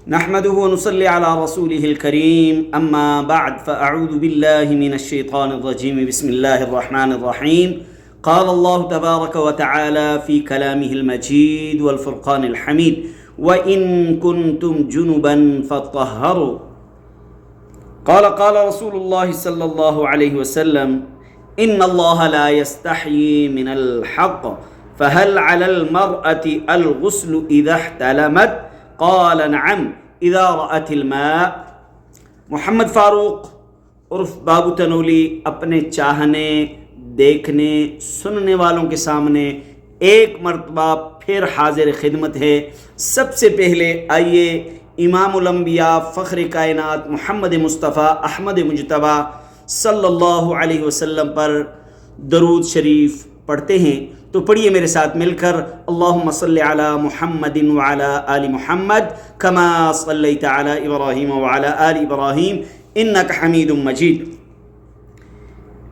نحمده ونصلي على رسوله الكريم أما بعد فأعوذ بالله من الشيطان الرجيم بسم الله الرحمن الرحيم قال الله تبارك وتعالى في كلامه المجيد والفرقان الحميد وإن كنتم جنبا فطهروا قال رسول الله صلى الله عليه وسلم إن الله لا يستحيي من الحق فهل على المرأة الغسل إذا احتلمت قال نعم اذا رأت الماء۔ محمد فاروق عرف بابو تنولی اپنے چاہنے، دیکھنے، سننے والوں کے سامنے ایک مرتبہ پھر حاضر خدمت ہے۔ سب سے پہلے آئیے امام الانبیاء فخر کائنات محمد مصطفیٰ احمد مجتبیٰ صلی اللہ علیہ وسلم پر درود شریف پڑھتے ہیں۔ تو پڑھیے میرے ساتھ مل کر اللہم صلی علی محمد وعلی آل محمد کما صلیت علی ابراہیم وعلی آل ابراہیم انک حمید مجید۔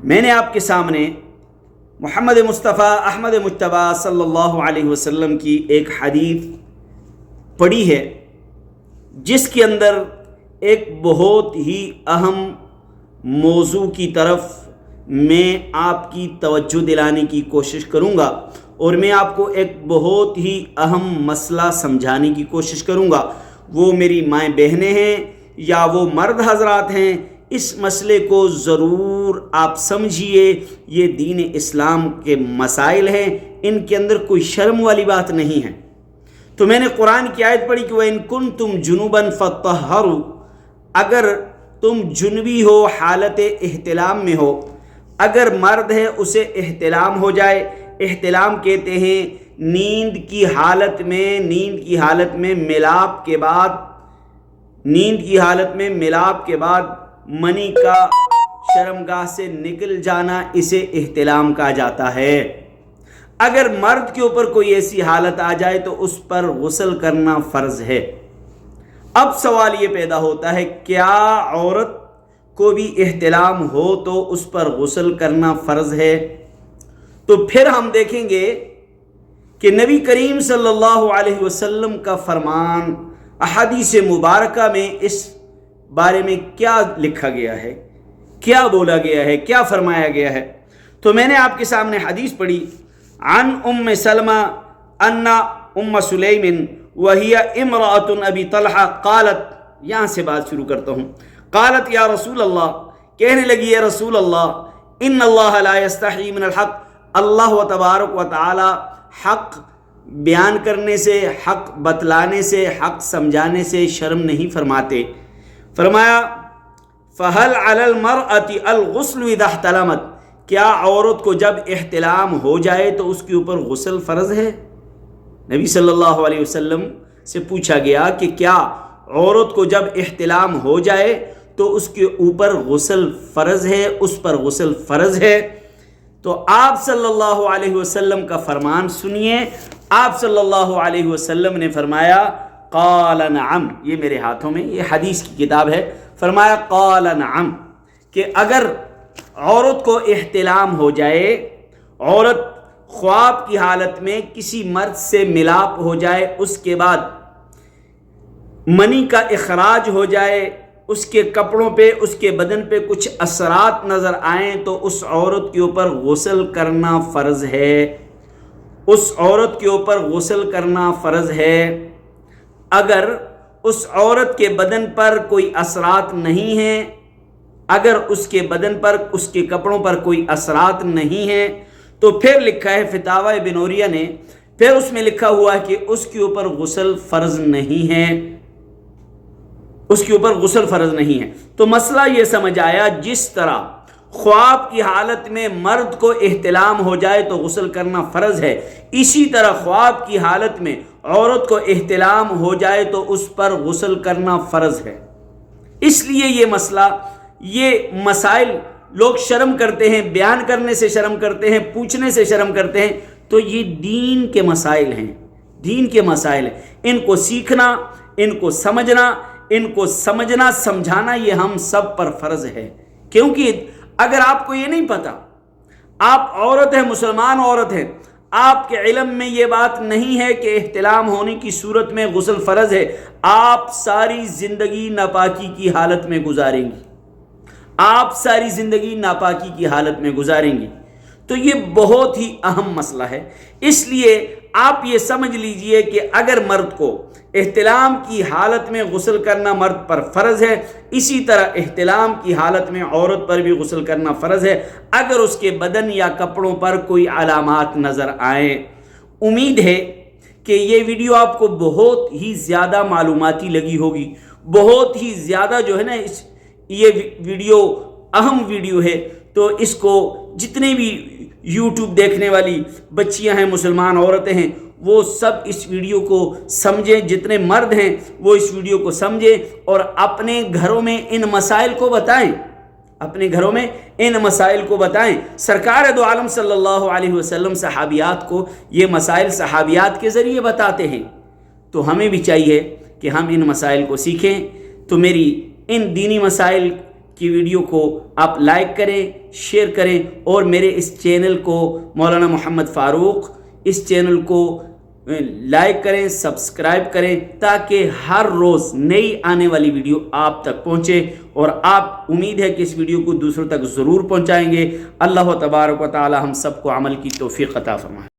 میں نے آپ کے سامنے محمد مصطفیٰ احمد مجتبیٰ صلی اللہ علیہ وسلم کی ایک حدیث پڑھی ہے، جس کے اندر ایک بہت ہی اہم موضوع کی طرف میں آپ کی توجہ دلانے کی کوشش کروں گا، اور میں آپ کو ایک بہت ہی اہم مسئلہ سمجھانے کی کوشش کروں گا۔ وہ میری مائیں بہنیں ہیں یا وہ مرد حضرات ہیں، اس مسئلے کو ضرور آپ سمجھیے۔ یہ دین اسلام کے مسائل ہیں، ان کے اندر کوئی شرم والی بات نہیں ہے۔ تو میں نے قرآن کی آیت پڑھی کہ وَإِن كُنتُمْ جُنُبًا فَطَّهَّرُوا، اگر تم جنبی ہو، حالت احتلام میں ہو، اگر مرد ہے اسے احتلام ہو جائے۔ احتلام کہتے ہیں نیند کی حالت میں ملاپ کے بعد منی کا شرمگاہ سے نکل جانا، اسے احتلام کہا جاتا ہے۔ اگر مرد کے اوپر کوئی ایسی حالت آ جائے تو اس پر غسل کرنا فرض ہے۔ اب سوال یہ پیدا ہوتا ہے، کیا عورت کو بھی احتلام ہو تو اس پر غسل کرنا فرض ہے؟ تو پھر ہم دیکھیں گے کہ نبی کریم صلی اللہ علیہ وسلم کا فرمان احادیث مبارکہ میں اس بارے میں کیا لکھا گیا ہے، کیا بولا گیا ہے، کیا فرمایا گیا ہے۔ تو میں نے آپ کے سامنے حدیث پڑھی، عن ام سلمہ ان ام سلیم وہی امرأۃ ابی طلحہ قالت، یہاں سے بات شروع کرتا ہوں، قالت یا رسول اللہ، کہنے لگی اے رسول اللہ، ان اللہ لا یستحی من الحق، اللہ و تبارک و تعالی حق بیان کرنے سے، حق بتلانے سے، حق سمجھانے سے شرم نہیں فرماتے۔ فرمایا فہل علی المرأة الغسل اذا احتلمت، کیا عورت کو جب احتلام ہو جائے تو اس کے اوپر غسل فرض ہے؟ نبی صلی اللہ علیہ وسلم سے پوچھا گیا کہ کیا عورت کو جب احتلام ہو جائے تو اس کے اوپر غسل فرض ہے، اس پر غسل فرض ہے؟ تو آپ صلی اللہ علیہ وسلم کا فرمان سنیے۔ آپ صلی اللہ علیہ وسلم نے فرمایا قال نعم، یہ میرے ہاتھوں میں یہ حدیث کی کتاب ہے، فرمایا قال نعم، کہ اگر عورت کو احتلام ہو جائے، عورت خواب کی حالت میں کسی مرد سے ملاپ ہو جائے، اس کے بعد منی کا اخراج ہو جائے، اس کے کپڑوں پہ، اس کے بدن پہ کچھ اثرات نظر آئیں تو اس عورت کے اوپر غسل کرنا فرض ہے، اس عورت کے اوپر غسل کرنا فرض ہے۔ اگر اس عورت کے بدن پر کوئی اثرات نہیں ہیں، اگر اس کے بدن پر، اس کے کپڑوں پر کوئی اثرات نہیں ہیں، تو پھر لکھا ہے فتاوی ابن نوریہ نے، پھر اس میں لکھا ہوا ہے کہ اس کے اوپر غسل فرض نہیں ہے، اس کے اوپر غسل فرض نہیں ہے۔ تو مسئلہ یہ سمجھ آیا، جس طرح خواب کی حالت میں مرد کو احتلام ہو جائے تو غسل کرنا فرض ہے، اسی طرح خواب کی حالت میں عورت کو احتلام ہو جائے تو اس پر غسل کرنا فرض ہے۔ اس لیے یہ مسئلہ، یہ مسائل لوگ شرم کرتے ہیں، بیان کرنے سے شرم کرتے ہیں، پوچھنے سے شرم کرتے ہیں، تو یہ دین کے مسائل ہیں، دین کے مسائل ہیں۔ ان کو سیکھنا، ان کو سمجھنا سمجھانا یہ ہم سب پر فرض ہے۔ کیونکہ اگر آپ کو یہ نہیں پتا، آپ عورت ہیں، مسلمان عورت ہیں، آپ کے علم میں یہ بات نہیں ہے کہ احتلام ہونے کی صورت میں غسل فرض ہے، آپ ساری زندگی ناپاکی کی حالت میں گزاریں گی، آپ ساری زندگی ناپاکی کی حالت میں گزاریں گی۔ تو یہ بہت ہی اہم مسئلہ ہے، اس لیے آپ یہ سمجھ لیجئے کہ اگر مرد کو احتلام کی حالت میں غسل کرنا مرد پر فرض ہے، اسی طرح احتلام کی حالت میں عورت پر بھی غسل کرنا فرض ہے اگر اس کے بدن یا کپڑوں پر کوئی علامات نظر آئیں۔ امید ہے کہ یہ ویڈیو آپ کو بہت ہی زیادہ معلوماتی لگی ہوگی، بہت ہی زیادہ جو ہے نا یہ ویڈیو اہم ویڈیو ہے، تو اس کو جتنے بھی یوٹیوب دیکھنے والی بچیاں ہیں، مسلمان عورتیں ہیں، وہ سب اس ویڈیو کو سمجھیں، جتنے مرد ہیں وہ اس ویڈیو کو سمجھیں اور اپنے گھروں میں ان مسائل کو بتائیں، اپنے گھروں میں ان مسائل کو بتائیں۔ سرکار دو عالم صلی اللہ علیہ وسلم صحابیات کو یہ مسائل صحابیات کے ذریعے بتاتے ہیں، تو ہمیں بھی چاہیے کہ ہم ان مسائل کو سیکھیں۔ تو میری ان دینی مسائل کی ویڈیو کو آپ لائک کریں، شیئر کریں، اور میرے اس چینل کو مولانا محمد فاروق اس چینل کو لائک کریں، سبسکرائب کریں، تاکہ ہر روز نئی آنے والی ویڈیو آپ تک پہنچے، اور آپ امید ہے کہ اس ویڈیو کو دوسروں تک ضرور پہنچائیں گے۔ اللہ تبارک و تعالی ہم سب کو عمل کی توفیق عطا فرمائے۔